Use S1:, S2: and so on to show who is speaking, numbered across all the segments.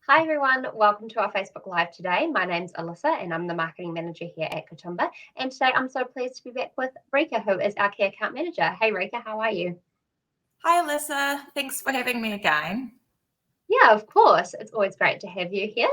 S1: Hi everyone, welcome to our Facebook Live today. My name's Alyssa and I'm the Marketing Manager here at Kitomba. And today I'm so pleased to be back with Rika, who is our Key Account Manager. Hey Rika, how are you?
S2: Hi Alyssa, thanks for having me again.
S1: Yeah, of course. It's always great to have you here.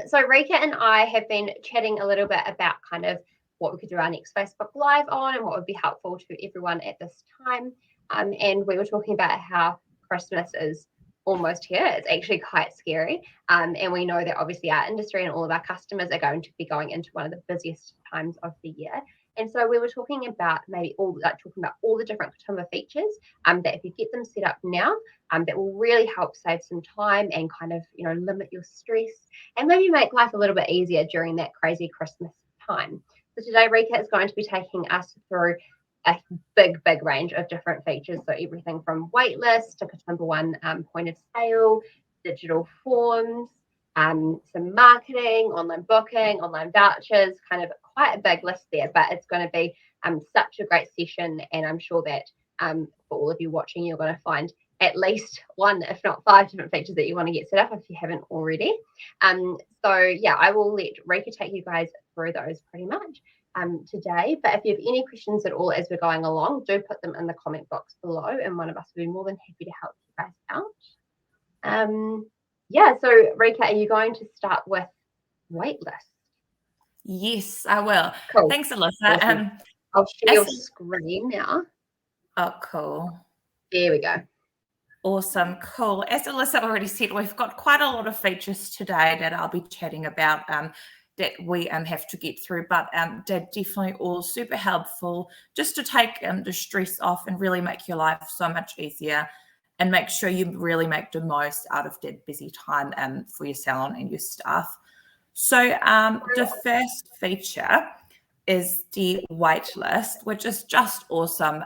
S1: So Rika and I have been chatting a little bit about kind of what we could do our next Facebook Live on and what would be helpful to everyone at this time. And we were talking about how Christmas is almost here. It's actually quite scary. And we know that obviously our industry and all of our customers are going to be going into one of the busiest times of the year. And so we were talking about all the different Kitomba features that if you get them set up now, that will really help save some time and kind of, limit your stress and maybe make life a little bit easier during that crazy Christmas time. So today, Rika is going to be taking us through a big range of different features. So everything from waitlist to Kitomba One point of sale, digital forms, some marketing, online booking, online vouchers, kind of quite a big list there, but it's going to be such a great session. And I'm sure that for all of you watching, you're going to find at least one, if not 5 different features that you want to get set up if you haven't already. So yeah, I will let Rika take you guys through those pretty much today. But if you have any questions at all as we're going along, do put them in the comment box below and one of us will be more than happy to help you guys out. Yeah, so Rika, are you going to start with waitlist?
S2: Yes, I will.
S1: Cool.
S2: Thanks, Alyssa.
S1: Awesome. I'll share your screen now.
S2: Oh, cool.
S1: There we go.
S2: Awesome, cool. As Alyssa already said, we've got quite a lot of features today that I'll be chatting about that we have to get through, but they're definitely all super helpful just to take the stress off and really make your life so much easier and make sure you really make the most out of that busy time for your salon and your staff. So the first feature is the waitlist, which is just awesome.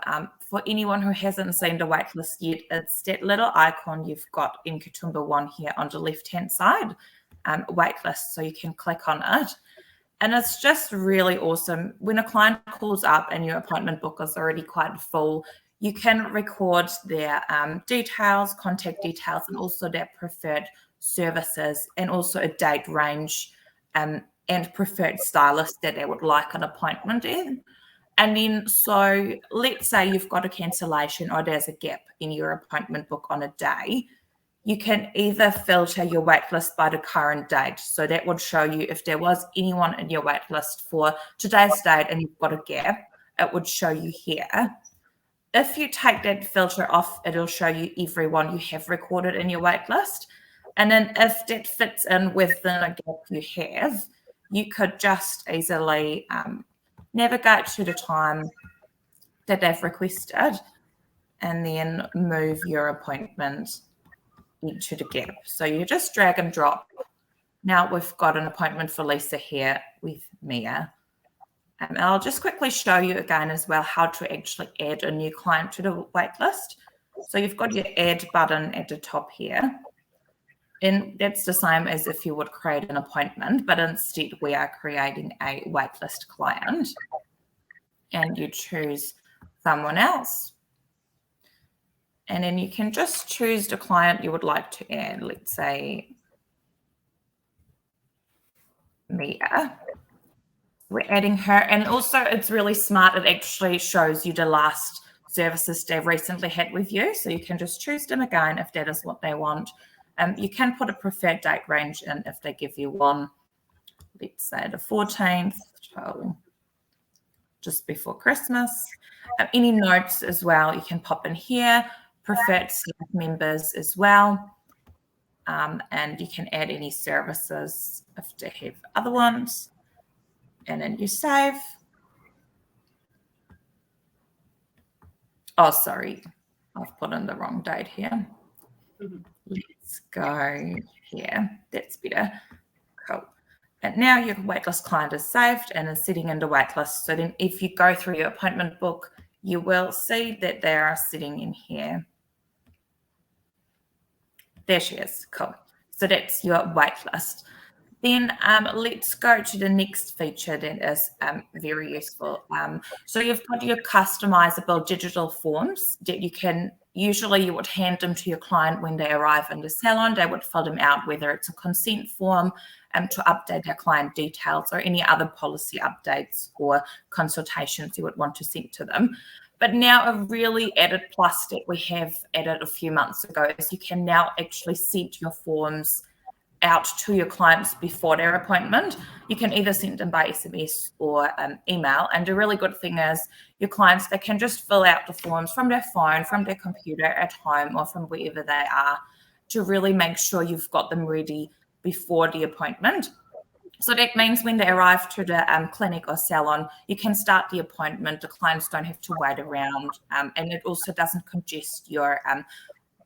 S2: For anyone who hasn't seen the waitlist yet, it's that little icon you've got in Kitomba One here on the left-hand side, waitlist, so you can click on it. And it's just really awesome. When a client calls up and your appointment book is already quite full, you can record their details, contact details, and also their preferred services, and also a date range and preferred stylist that they would like an appointment in. And then, so let's say you've got a cancellation or there's a gap in your appointment book on a day, you can either filter your waitlist by the current date. So that would show you if there was anyone in your waitlist for today's date and you've got a gap, it would show you here. If you take that filter off, it'll show you everyone you have recorded in your waitlist. And then if that fits in within a gap you have, you could just easily navigate to the time that they've requested and then move your appointment into the gap. So you just drag and drop. Now we've got an appointment for Lisa here with Mia. And I'll just quickly show you again as well how to actually add a new client to the waitlist. So you've got your add button at the top here. And that's the same as if you would create an appointment, but instead we are creating a waitlist client. And you choose someone else. And then you can just choose the client you would like to add. Let's say Mia. We're adding her. And also it's really smart. It actually shows you the last services they've recently had with you. So you can just choose them again if that is what they want. You can put a preferred date range in if they give you one, let's say the 14th, so just before Christmas. Any notes as well, you can pop in here, preferred staff members as well. And you can add any services if they have other ones. And then you save. Oh, sorry, I've put in the wrong date here. Mm-hmm. Let's go here. That's better. Cool. And now your waitlist client is saved and is sitting in the waitlist. So then if you go through your appointment book, you will see that they are sitting in here. There she is. Cool. So that's your waitlist. Then let's go to the next feature that is very useful. So you've got your customizable digital forms that you can usually you would hand them to your client when they arrive in the salon. They would fill them out, whether it's a consent form to update their client details or any other policy updates or consultations you would want to send to them. But now a really added plus that we have added a few months ago is you can now actually send your forms out to your clients before their appointment. You can either send them by SMS or email. And the really good thing is your clients, they can just fill out the forms from their phone, from their computer at home, or from wherever they are, to really make sure you've got them ready before the appointment. So that means when they arrive to the clinic or salon, you can start the appointment. The clients don't have to wait around. And it also doesn't congest your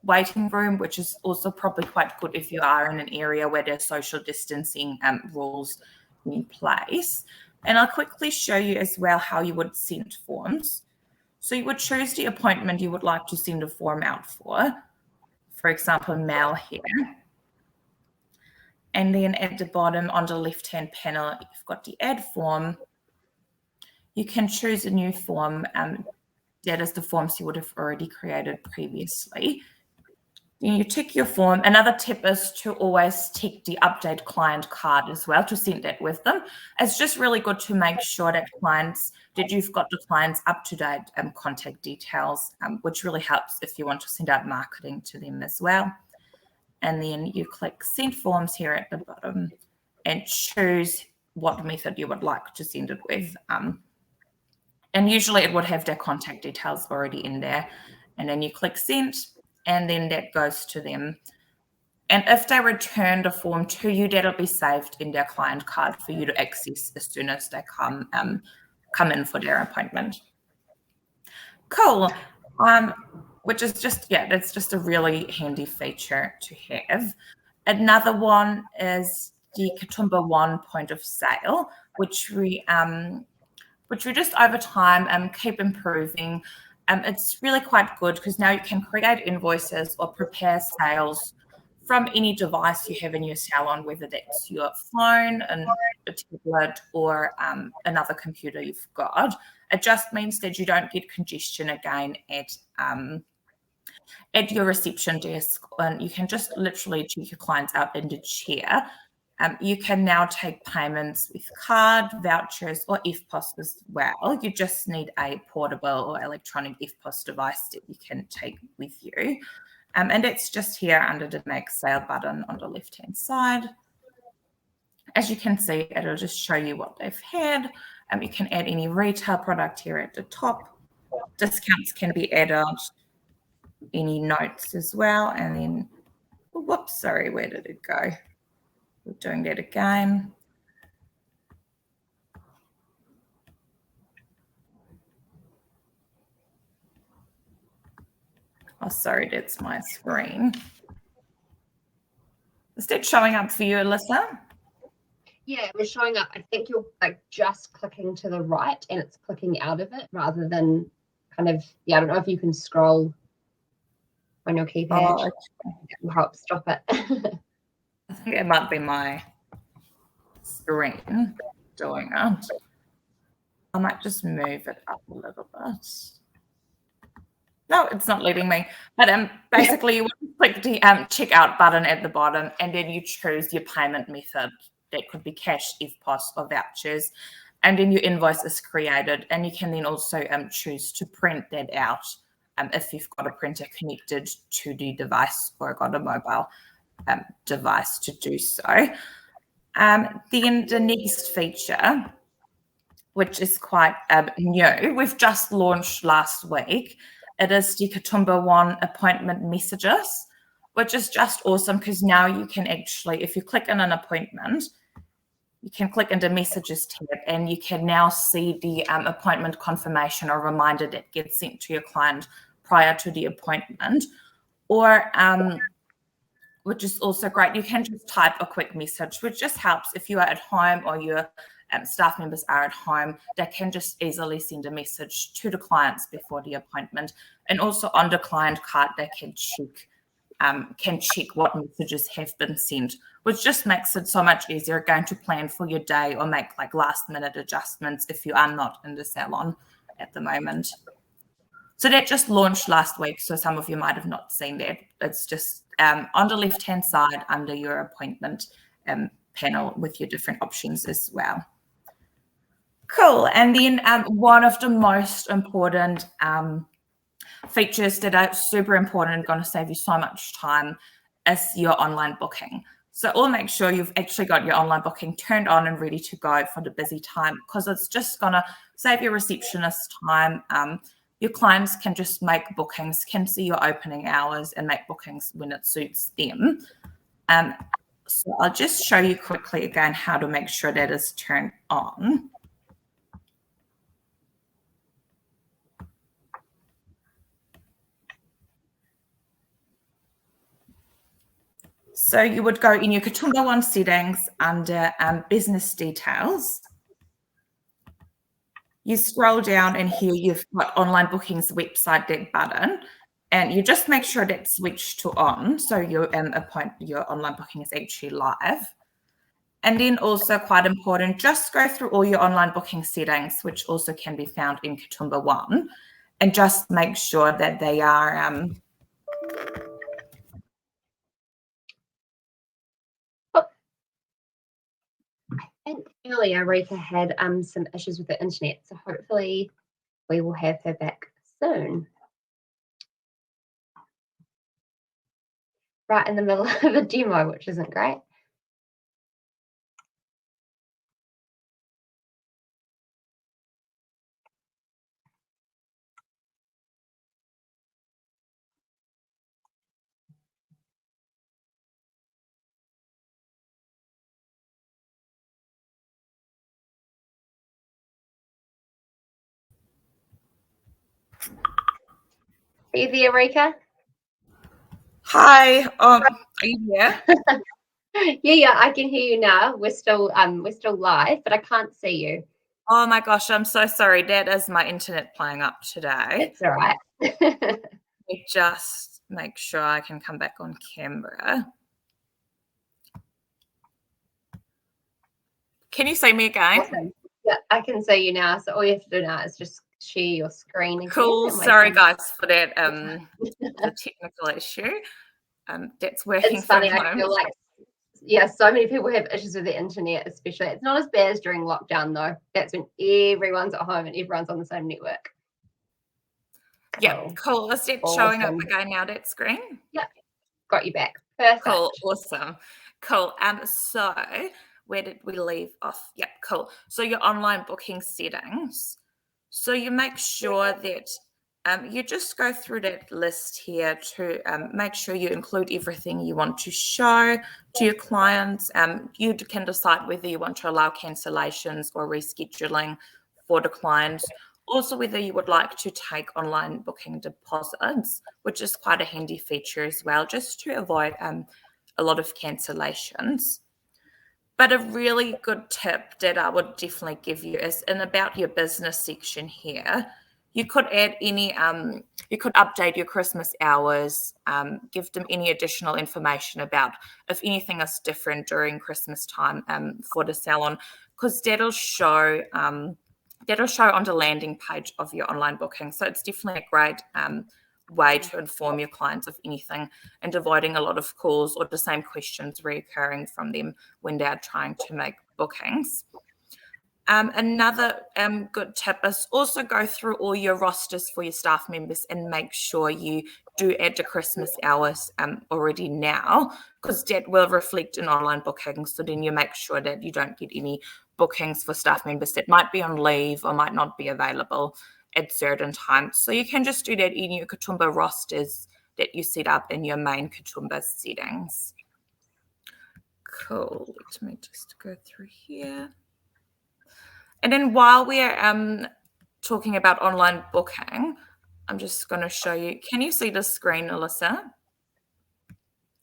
S2: waiting room, which is also probably quite good if you are in an area where there's social distancing rules in place. And I'll quickly show you as well how you would send forms. So you would choose the appointment you would like to send a form out for example, male hair. And then at the bottom on the left-hand panel, you've got the add form. You can choose a new form. That is the forms you would have already created previously. Then you tick your form. Another tip is to always tick the update client card as well to send that with them. It's just really good to make sure that you've got the clients up-to-date contact details, which really helps if you want to send out marketing to them as well. And then you click send forms here at the bottom and choose what method you would like to send it with. And usually it would have their contact details already in there. And then you click send, and then that goes to them. And if they return the form to you, that'll be saved in their client card for you to access as soon as they come in for their appointment. Cool. Which is that's just a really handy feature to have. Another one is the Kitomba One point of sale, which we just over time keep improving. It's really quite good because now you can create invoices or prepare sales from any device you have in your salon, whether that's your phone and a tablet or another computer you've got. It just means that you don't get congestion again at your reception desk, and you can just literally check your clients out in the chair. You can now take payments with card, vouchers, or EFTPOS as well. You just need a portable or electronic EFTPOS device that you can take with you. And it's just here under the Make Sale button on the left-hand side. As you can see, it'll just show you what they've had. You can add any retail product here at the top. Discounts can be added, any notes as well. And then, whoops, sorry, where did it go? We're doing that again. Oh, sorry, that's my screen. Is that showing up for you, Alyssa?
S1: Yeah, it was showing up. I think you're like just clicking to the right and it's clicking out of it rather than kind of, I don't know if you can scroll on your keypad.
S2: Oh, okay.
S1: That will help stop it.
S2: I think it might be my screen doing it. I might just move it up a little bit. No, it's not letting me. But basically, you would click the checkout button at the bottom, and then you choose your payment method. That could be cash, EFTPOS, or vouchers. And then your invoice is created, and you can then also choose to print that out if you've got a printer connected to the device or got a mobile device to do so. Then the next feature, which is quite new, we've just launched last week. It is the Kitomba One appointment messages, which is just awesome because now you can actually, if you click in an appointment, you can click into messages tab and you can now see the appointment confirmation or reminder that gets sent to your client prior to the appointment. Or, which is also great, you can just type a quick message, which just helps if you are at home or your staff members are at home. They can just easily send a message to the clients before the appointment. And also on the client card, they can check what messages have been sent, which just makes it so much easier going to plan for your day or make like last minute adjustments if you are not in the salon at the moment. So that just launched last week, so some of you might have not seen that. It's just on the left-hand side under your appointment panel with your different options as well. Cool. And then one of the most important features that are super important and going to save you so much time is your online booking. So we'll make sure you've actually got your online booking turned on and ready to go for the busy time, because it's just going to save your receptionist time. Your clients can just make bookings, can see your opening hours and make bookings when it suits them. So I'll just show you quickly again how to make sure that is turned on. So you would go in your Kitomba One settings under business details. You scroll down and here you've got online bookings website, that button, and you just make sure that's switched to on, so your online booking is actually live. And then also quite important, just go through all your online booking settings, which also can be found in Kitomba One, and just make sure that they are
S1: I think earlier Rika had some issues with the internet, so hopefully we will have her back soon. Right in the middle of a demo, which isn't great. Are you there, Rika?
S2: Hi, are you here?
S1: Yeah, I can hear you now. We're still live, but I can't see you.
S2: Oh my gosh, I'm so sorry. That is my internet playing up today.
S1: It's all right.
S2: Let me just make sure I can come back on camera. Can you see me again?
S1: Awesome. Yeah, I can see you now. So all you have to do now is just share your screen again.
S2: Cool. Sorry, guys, for that the technical issue. That's working.
S1: It's funny.
S2: From home.
S1: I feel like so many people have issues with the internet, especially. It's not as bad as during lockdown though. That's when everyone's at home and everyone's on the same network.
S2: Yeah, cool. Is it showing up again now, that screen?
S1: Yeah, got you back. Perfect.
S2: Cool, awesome. Cool. So where did we leave off? Yeah, cool. So your online booking settings. So you make sure that you just go through that list here to make sure you include everything you want to show to your clients. You can decide whether you want to allow cancellations or rescheduling for the clients. Also, whether you would like to take online booking deposits, which is quite a handy feature as well, just to avoid a lot of cancellations. But a really good tip that I would definitely give you is in about your business section here. You could add any, you could update your Christmas hours, give them any additional information about if anything is different during Christmas time for the salon, because that'll show on the landing page of your online booking. So it's definitely a great way to inform your clients of anything and avoiding a lot of calls or the same questions recurring from them when they're trying to make bookings. Another good tip is also go through all your rosters for your staff members and make sure you do add the Christmas hours already now, because that will reflect in online bookings. So then you make sure that you don't get any bookings for staff members that might be on leave or might not be available at certain times. So you can just do that in your Kitomba rosters that you set up in your main Kitomba settings. Cool. Let me just go through here. And then while we're talking about online booking, I'm just going to show you. Can you see the screen, Alyssa?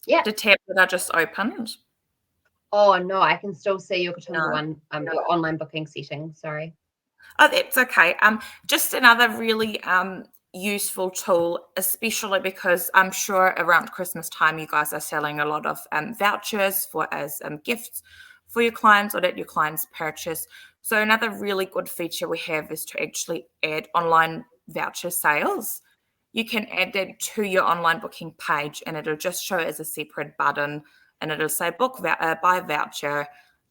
S1: Yeah.
S2: The tab that I just opened.
S1: Oh no, I can still see your Kitomba One, your online booking settings. Sorry.
S2: Oh, that's okay. Just another really useful tool, especially because I'm sure around Christmas time you guys are selling a lot of vouchers as gifts for your clients or that your clients purchase. So another really good feature we have is to actually add online voucher sales you can add that to your online booking page, and it'll just show as a separate button, and it'll say buy voucher.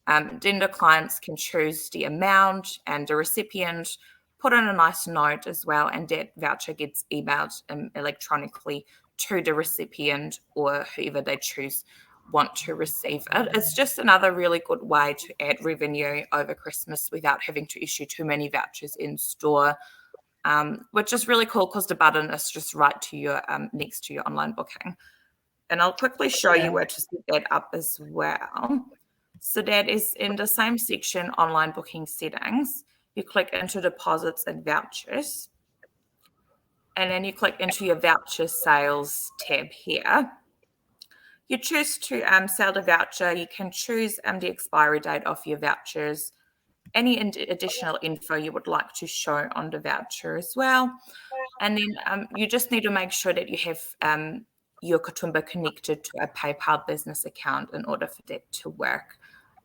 S2: Then the clients can choose the amount, and the recipient put in a nice note as well, and that voucher gets emailed electronically to the recipient or whoever they choose want to receive it. It's just another really good way to add revenue over Christmas without having to issue too many vouchers in store, which is really cool because the button is just right to your next to your online booking. And I'll quickly show you where to set that up as well. So that is in the same section, online booking settings. You click into deposits and vouchers, and then you click into your voucher sales tab here. You choose to sell the voucher. You can choose the expiry date of your vouchers, any additional info you would like to show on the voucher as well. And then you just need to make sure that you have your Kitomba connected to a PayPal business account in order for that to work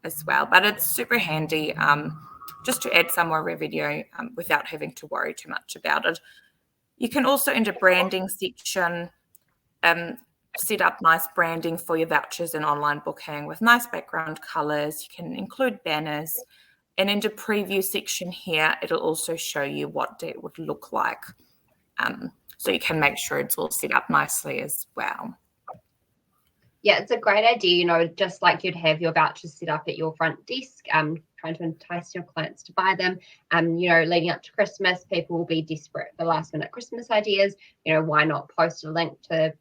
S2: as well. But it's super handy just to add some more revenue without having to worry too much about it. You can also, in the branding section, set up nice branding for your vouchers and online booking with nice background colors. You can include banners. And in the preview section here, it'll also show you what that would look like. So you can make sure it's all set up nicely as well.
S1: Yeah, it's a great idea, just like you'd have your vouchers set up at your front desk, trying to entice your clients to buy them. Leading up to Christmas, people will be desperate for last minute Christmas ideas. Why not post a link to,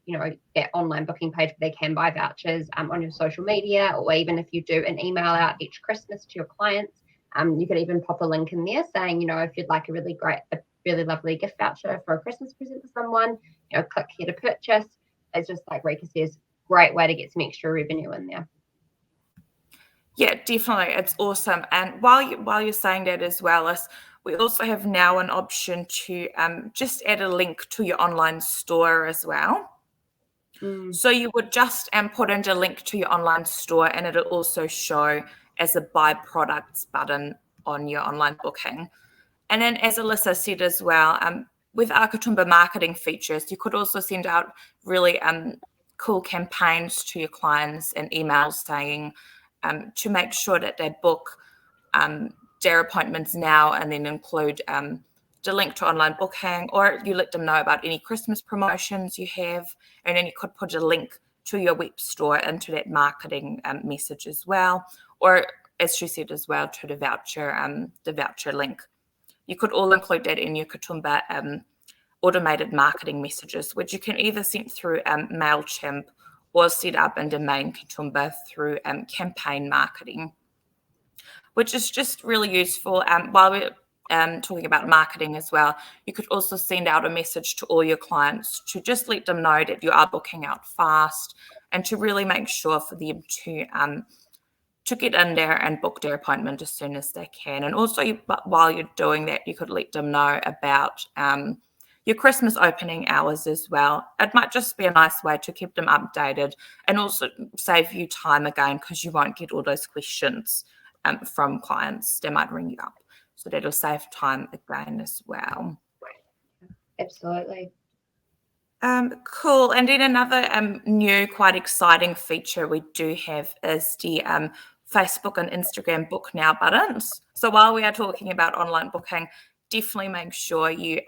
S1: that online booking page where they can buy vouchers on your social media, or even if you do an email out each Christmas to your clients, you could even pop a link in there saying, if you'd like a really lovely gift voucher for a Christmas present for someone, click here to purchase. It's just like Rika says, great way to get some extra revenue in there.
S2: Yeah, definitely. It's awesome. And while you're saying that as well, we also have now an option to just add a link to your online store as well. So you would just put in a link to your online store, and it'll also show as a buy products button on your online booking. And then, as Alyssa said as well, with our Kitomba marketing features, you could also send out really cool campaigns to your clients and emails saying to make sure that they book their appointments now, and then include the link to online booking, or you let them know about any Christmas promotions you have, and then you could put a link to your web store into that marketing message as well, or as she said as well, to the voucher link. You could all include that in your Kitomba automated marketing messages, which you can either send through MailChimp or set up in the main Kitomba through campaign marketing, which is just really useful. While we're talking about marketing as well, you could also send out a message to all your clients to just let them know that you are booking out fast, and to really make sure for them to get in there and book their appointment as soon as they can. And also, while you're doing that, you could let them know about your Christmas opening hours as well. It might just be a nice way to keep them updated, and also save you time again, because you won't get all those questions from clients. They might ring you up. So that'll save time again as well.
S1: Absolutely.
S2: Cool. And then another new, quite exciting feature we do have is the Facebook and Instagram book now buttons. So while we are talking about online booking, definitely make sure you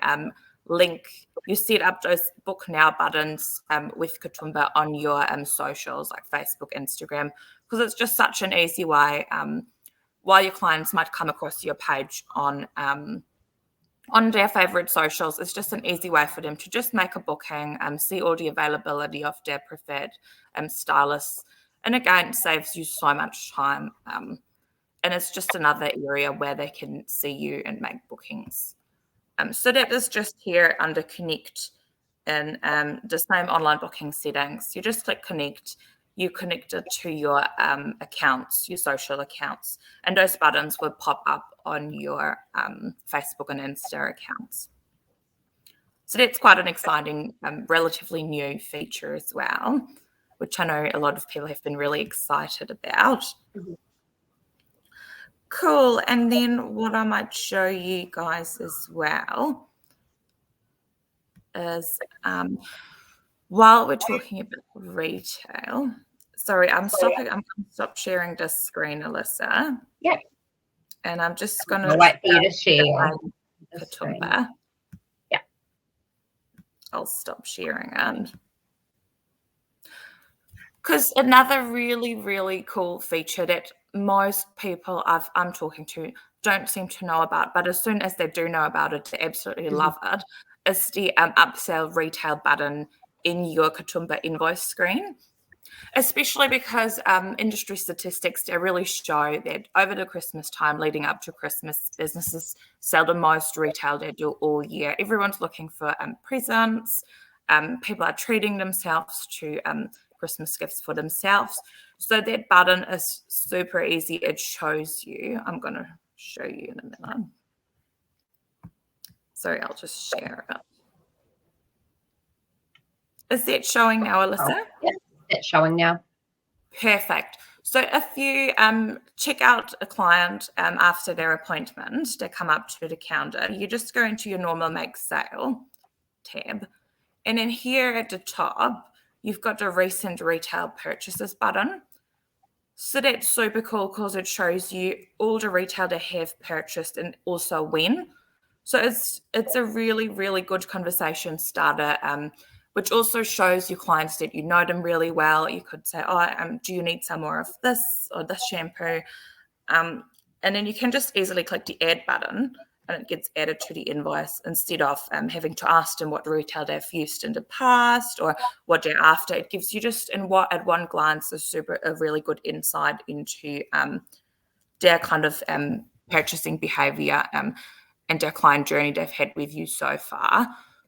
S2: you set up those book now buttons with Kitomba on your socials like Facebook, Instagram, because it's just such an easy way. While your clients might come across your page on their favorite socials, it's just an easy way for them to just make a booking, see all the availability of their preferred stylists. And again, it saves you so much time. And it's just another area where they can see you and make bookings. So that is just here under Connect in the same online booking settings. You just click Connect. You connect it to your accounts, your social accounts, and those buttons will pop up on your Facebook and Insta accounts. So that's quite an exciting, relatively new feature as well, which I know a lot of people have been really excited about.
S1: Mm-hmm.
S2: Cool. And then what I might show you guys as well is while we're talking about retail, sorry, I'm going to stop sharing this screen, Alyssa.
S1: Yeah.
S2: And I'm just going
S1: I'll wait for you to share the screen.
S2: Kitomba.
S1: Yeah.
S2: I'll stop sharing it. Because another really, really cool feature that most people I'm talking to don't seem to know about, but as soon as they do know about it, they absolutely love it, is the upsell retail button in your Kitomba invoice screen. Especially because industry statistics, they really show that over the Christmas time leading up to Christmas, businesses sell the most retail they do all year. Everyone's looking for presents. People are treating themselves to Christmas gifts for themselves. So that button is super easy. It shows you. I'm going to show you in a minute. Sorry, I'll just share it. Is that showing now, Alyssa?
S1: Oh, yeah, it's showing now.
S2: Perfect. So if you check out a client after their appointment, they come up to the counter, you just go into your normal make sale tab. And then here at the top, you've got the recent retail purchases button. So that's super cool because it shows you all the retail they have purchased and also when. So it's a really, really good conversation starter, which also shows your clients that you know them really well. You could say, do you need some more of this or this shampoo? And then you can just easily click the add button and it gets added to the invoice instead of having to ask them what retail they've used in the past or what they're after. It gives you just at one glance a really good insight into their kind of purchasing behavior and their client journey they've had with you so far.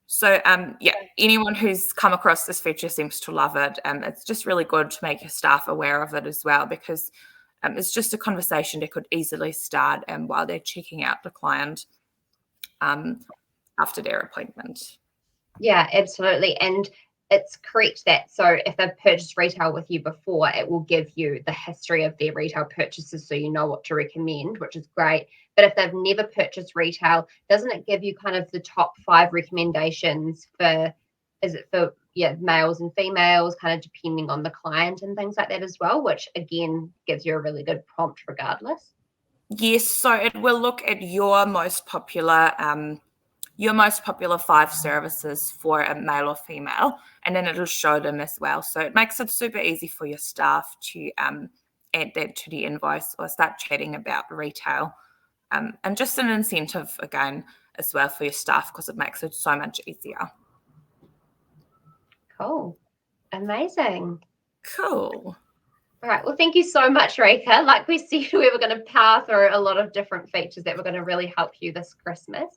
S2: So anyone who's come across this feature seems to love it. It's just really good to make your staff aware of it as well because it's just a conversation they could easily start while they're checking out the client after their appointment.
S1: Yeah, absolutely. And it's correct that so if they've purchased retail with you before, it will give you the history of their retail purchases so you know what to recommend, which is great. But if they've never purchased retail, doesn't it give you kind of the top 5 recommendations for males and females, kind of depending on the client and things like that as well, which again gives you a really good prompt regardless?
S2: Yes, so it will look at your most popular 5 services for a male or female, and then it'll show them as well. So it makes it super easy for your staff to add that to the invoice or start chatting about retail. And just an incentive, again, as well for your staff because it makes it so much easier.
S1: Cool. Amazing.
S2: Cool.
S1: All right. Well, thank you so much, Rika. Like we said, we were going to power through a lot of different features that were going to really help you this Christmas.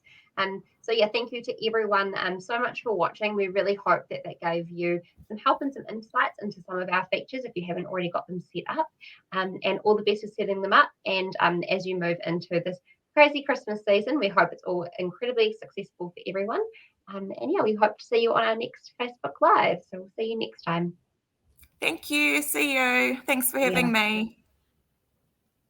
S1: So yeah, thank you to everyone so much for watching. We really hope that gave you some help and some insights into some of our features if you haven't already got them set up. And all the best with setting them up. And as you move into this crazy Christmas season, we hope it's all incredibly successful for everyone. And yeah, we hope to see you on our next Facebook Live. So we'll see you next time.
S2: Thank you. See you. Thanks for having me.